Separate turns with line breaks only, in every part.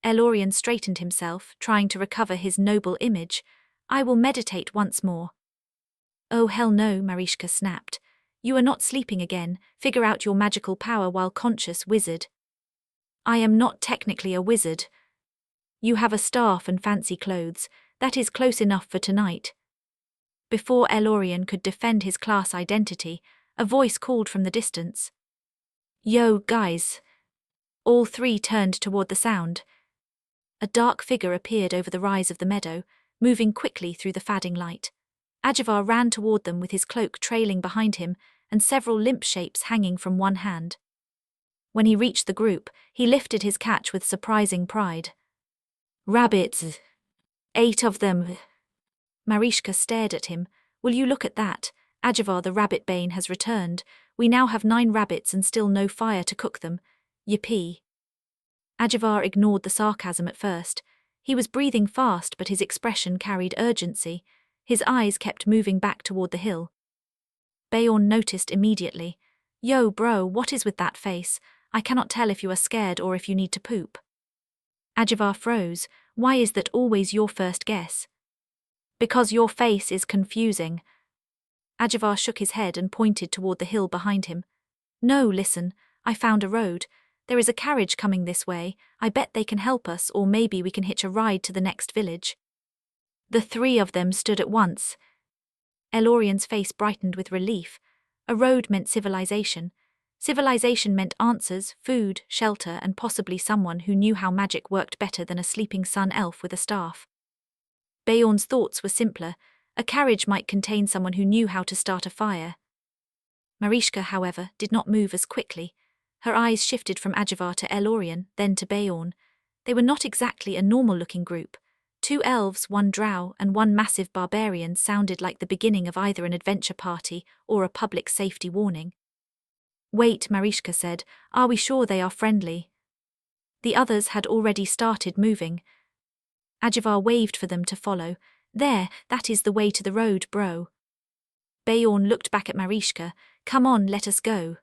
Elorian straightened himself, trying to recover his noble image. I will meditate once more. Oh hell no, Marishka snapped. You are not sleeping again. Figure out your magical power while conscious, wizard. I am not technically a wizard. You have a staff and fancy clothes. That is close enough for tonight. Before Elorian could defend his class identity, a voice called from the distance. Yo, guys. All three turned toward the sound. A dark figure appeared over the rise of the meadow, moving quickly through the fading light. Agivar ran toward them with his cloak trailing behind him and several limp shapes hanging from one hand. When he reached the group, he lifted his catch with surprising pride. Rabbits! 8 of them! Marishka stared at him. Will you look at that? Agivar the rabbit bane has returned. We now have 9 rabbits and still no fire to cook them. Yippee. Agivar ignored the sarcasm at first. He was breathing fast, but his expression carried urgency. His eyes kept moving back toward the hill. Beorne noticed immediately. Yo, bro, what is with that face? I cannot tell if you are scared or if you need to poop. Agivar froze. Why is that always your first guess? Because your face is confusing. Agivar shook his head and pointed toward the hill behind him. No, listen, I found a road. There is a carriage coming this way. I bet they can help us, or maybe we can hitch a ride to the next village. The 3 of them stood at once. Elorian's face brightened with relief. A road meant civilization. Civilization meant answers, food, shelter, and possibly someone who knew how magic worked better than a sleeping sun elf with a staff. Beorne's thoughts were simpler. A carriage might contain someone who knew how to start a fire. Marishka, however, did not move as quickly. Her eyes shifted from Agivar to Elorian, then to Beorne. They were not exactly a normal-looking group. 2 elves, 1 drow, and 1 massive barbarian sounded like the beginning of either an adventure party or a public safety warning. Wait, Marishka said, are we sure they are friendly? The others had already started moving. Agivar waved for them to follow. There, that is the way to the road, bro. Beorne looked back at Marishka. Come on, let us go.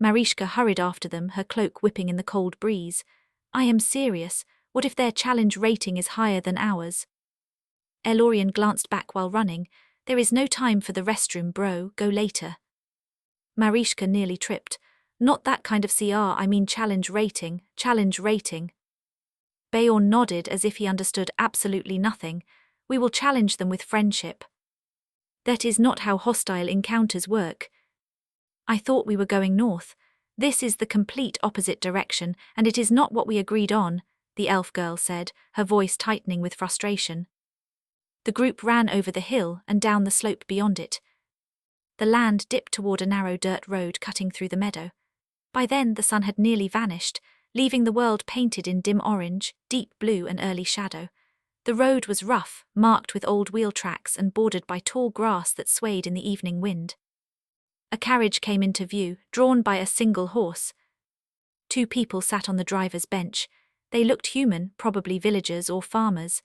Marishka hurried after them, her cloak whipping in the cold breeze. I am serious. What if their challenge rating is higher than ours? Elorian glanced back while running. There is no time for the restroom, bro, go later. Marishka nearly tripped. Not that kind of CR, I mean challenge rating. Beorne nodded as if he understood absolutely nothing. We will challenge them with friendship. That is not how hostile encounters work. I thought we were going north. This is the complete opposite direction, and it is not what we agreed on, the elf girl said, her voice tightening with frustration. The group ran over the hill and down the slope beyond it. The land dipped toward a narrow dirt road cutting through the meadow. By then the sun had nearly vanished, leaving the world painted in dim orange, deep blue and early shadow. The road was rough, marked with old wheel tracks and bordered by tall grass that swayed in the evening wind. A carriage came into view, drawn by a single horse. 2 people sat on the driver's bench. They looked human, probably villagers or farmers.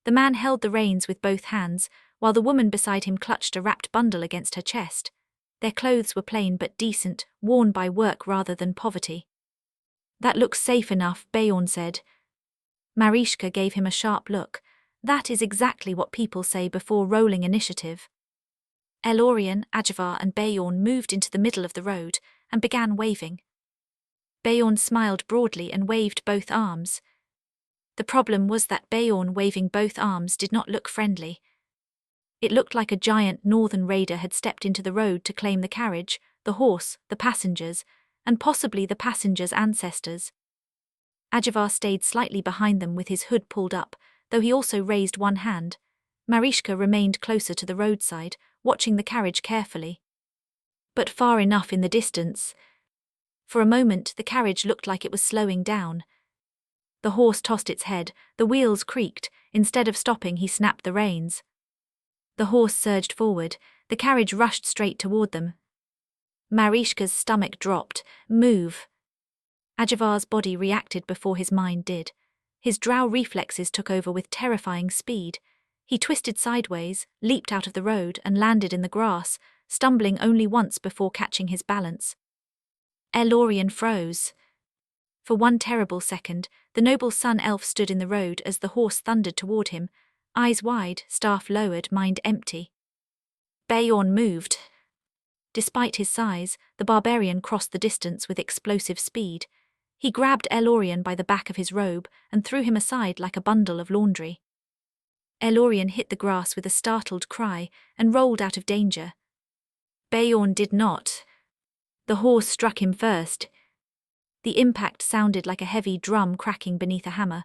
The man held the reins with both hands, while the woman beside him clutched a wrapped bundle against her chest. Their clothes were plain but decent, worn by work rather than poverty. That looks safe enough, Beorne said. Marishka gave him a sharp look. That is exactly what people say before rolling initiative. Elorian, Agivar and Beorne moved into the middle of the road and began waving. Beorne smiled broadly and waved both arms. The problem was that Beorne waving both arms did not look friendly. It looked like a giant northern raider had stepped into the road to claim the carriage, the horse, the passengers, and possibly the passengers' ancestors. Agivar stayed slightly behind them with his hood pulled up, though he also raised one hand. Marishka remained closer to the roadside, watching the carriage carefully. But far enough in the distance. For a moment the carriage looked like it was slowing down. The horse tossed its head, the wheels creaked. Instead of stopping, he snapped the reins. The horse surged forward, the carriage rushed straight toward them. Marishka's stomach dropped. Move. Agivar's body reacted before his mind did. His drow reflexes took over with terrifying speed. He twisted sideways, leaped out of the road and landed in the grass, stumbling only once before catching his balance. Elorian froze. For one terrible second, the noble sun elf stood in the road as the horse thundered toward him, eyes wide, staff lowered, mind empty. Beorne moved. Despite his size, the barbarian crossed the distance with explosive speed. He grabbed Elorian by the back of his robe and threw him aside like a bundle of laundry. Elorian hit the grass with a startled cry and rolled out of danger. Beorne did not. The horse struck him first. The impact sounded like a heavy drum cracking beneath a hammer.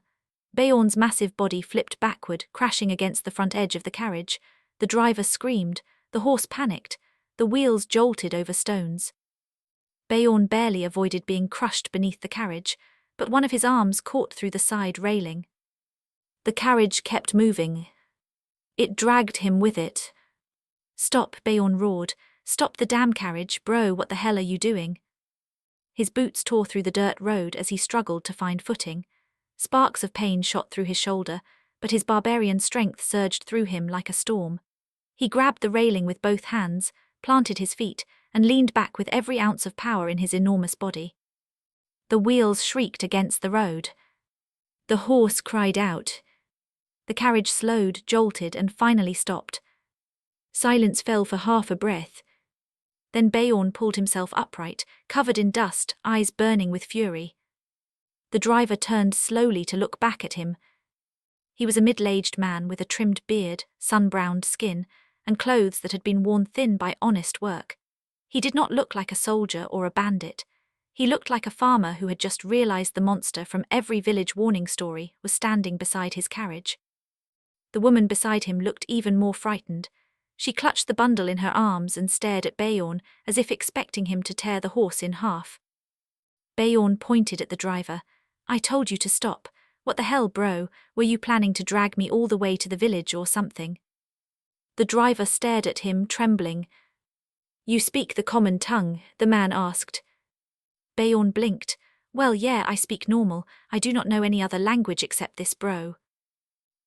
Beorne's massive body flipped backward, crashing against the front edge of the carriage. The driver screamed, the horse panicked, the wheels jolted over stones. Beorne barely avoided being crushed beneath the carriage, but one of his arms caught through the side railing. The carriage kept moving. It dragged him with it. "Stop," Beorne roared. "Stop the damn carriage, bro, what the hell are you doing?" His boots tore through the dirt road as he struggled to find footing. Sparks of pain shot through his shoulder, but his barbarian strength surged through him like a storm. He grabbed the railing with both hands, planted his feet, and leaned back with every ounce of power in his enormous body. The wheels shrieked against the road. The horse cried out. The carriage slowed, jolted, and finally stopped. Silence fell for half a breath. Then Beorne pulled himself upright, covered in dust, eyes burning with fury. The driver turned slowly to look back at him. He was a middle-aged man with a trimmed beard, sun-browned skin, and clothes that had been worn thin by honest work. He did not look like a soldier or a bandit. He looked like a farmer who had just realized the monster from every village warning story was standing beside his carriage. The woman beside him looked even more frightened. She clutched the bundle in her arms and stared at Beorne as if expecting him to tear the horse in half. Beorne pointed at the driver. "I told you to stop. What the hell, bro? Were you planning to drag me all the way to the village or something?" The driver stared at him, trembling. "You speak the common tongue?" the man asked. Beorne blinked. "Well, yeah, I speak normal. I do not know any other language except this, bro."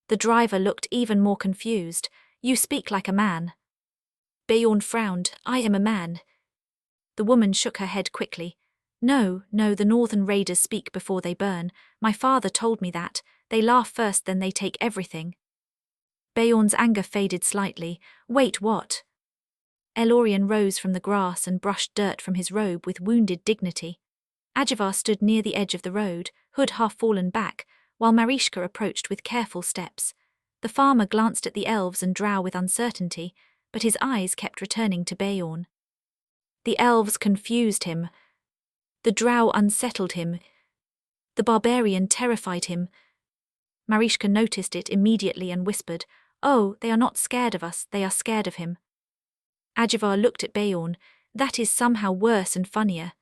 The driver looked even more confused. "You speak like a man." Beorne frowned. "I am a man." The woman shook her head quickly. No, the northern raiders speak before they burn. My father told me that. They laugh first, then they take everything." Beorne's anger faded slightly. "Wait, what?" Elorian rose from the grass and brushed dirt from his robe with wounded dignity. Agivar stood near the edge of the road, hood half fallen back, while Marishka approached with careful steps. The farmer glanced at the elves and drow with uncertainty, but his eyes kept returning to Beorne. The elves confused him. The drow unsettled him. The barbarian terrified him. Marishka noticed it immediately and whispered, "Oh, they are not scared of us, they are scared of him." Agivar looked at Beorne. "That is somehow worse and funnier."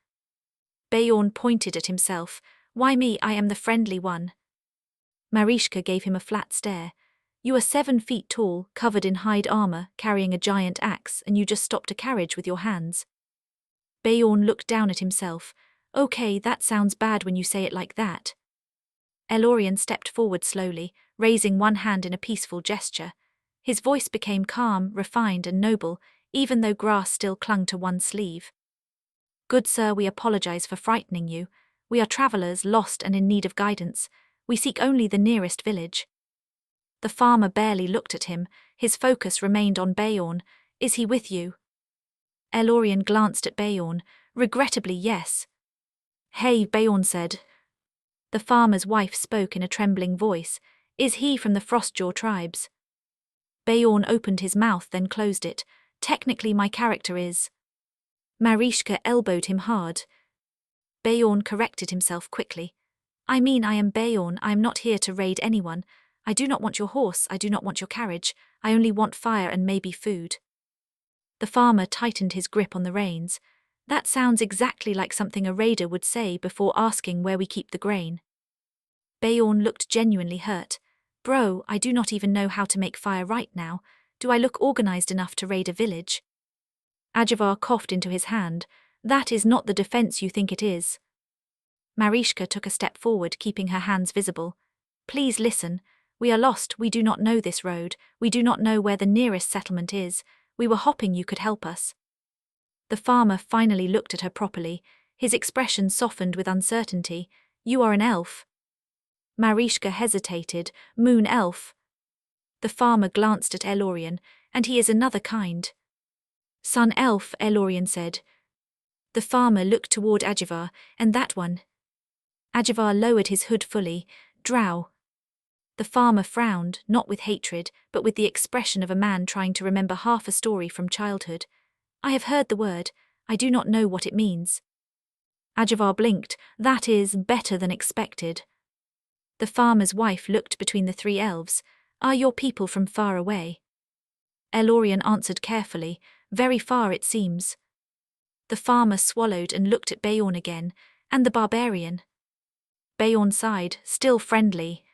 Beorne pointed at himself. "Why me? I am the friendly one." Marishka gave him a flat stare. "You are 7 feet tall, covered in hide armor, carrying a giant axe, and you just stopped a carriage with your hands." Beorne looked down at himself. "Okay, that sounds bad when you say it like that." Elorian stepped forward slowly, raising one hand in a peaceful gesture. His voice became calm, refined, and noble, even though grass still clung to one sleeve. "Good sir, we apologize for frightening you. We are travelers, lost and in need of guidance. We seek only the nearest village." The farmer barely looked at him. His focus remained on Beorne. "Is he with you?" Elorian glanced at Beorne. "Regrettably, yes." "Hey," Beorne said. The farmer's wife spoke in a trembling voice. "Is he from the Frostjaw tribes?" Beorne opened his mouth, then closed it. "Technically, my character is." Marishka elbowed him hard. Beorne corrected himself quickly. "I mean, I am Beorne. I am not here to raid anyone. I do not want your horse, I do not want your carriage. I only want fire and maybe food." The farmer tightened his grip on the reins. "That sounds exactly like something a raider would say before asking where we keep the grain." Beorne looked genuinely hurt. "Bro, I do not even know how to make fire right now. Do I look organized enough to raid a village?" Agivar coughed into his hand. "That is not the defense you think it is." Marishka took a step forward, keeping her hands visible. "Please listen. We are lost, we do not know this road, we do not know where the nearest settlement is. We were hoping you could help us." The farmer finally looked at her properly. His expression softened with uncertainty. You are an elf. Marishka hesitated. Moon elf. The farmer glanced at Elorian, and he is another kind. Sun elf, Elorian said. The farmer looked toward Agivar, and that one. Agivar lowered his hood fully. Drow. The farmer frowned, not with hatred, but with the expression of a man trying to remember half a story from childhood. I have heard the word. I do not know what it means. Agivar blinked. That is better than expected. The farmer's wife looked between the three elves. Are your people from far away? Elorian answered carefully. Very far it seems. The farmer swallowed and looked at Beorne again, and the barbarian. Beorne sighed, still friendly.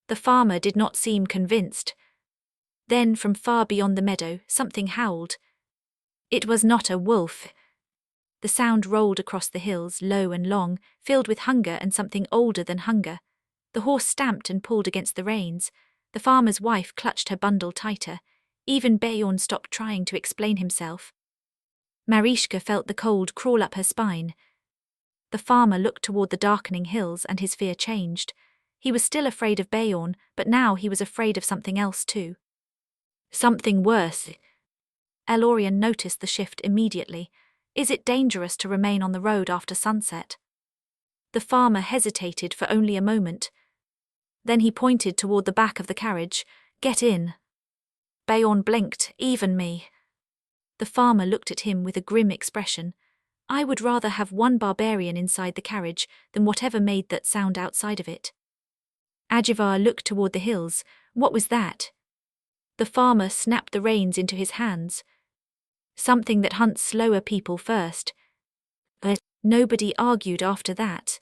The farmer did not seem convinced. Then from far beyond the meadow, something howled. It was not a wolf. The sound rolled across the hills, low and long, filled with hunger and something older than hunger. The horse stamped and pulled against the reins. The farmer's wife clutched her bundle tighter. Even Beorne stopped trying to explain himself. Marishka felt the cold crawl up her spine. The farmer looked toward the darkening hills and his fear changed. He was still afraid of Beorne, but now he was afraid of something else too. Something worse. Elorian noticed the shift immediately. Is it dangerous to remain on the road after sunset? The farmer hesitated for only a moment. Then he pointed toward the back of the carriage. Get in. Beorne blinked. Even me. The farmer looked at him with a grim expression. I would rather have one barbarian inside the carriage than whatever made that sound outside of it. Agivar looked toward the hills. What was that? The farmer snapped the reins into his hands. Something that hunts slower people first. But nobody argued after that.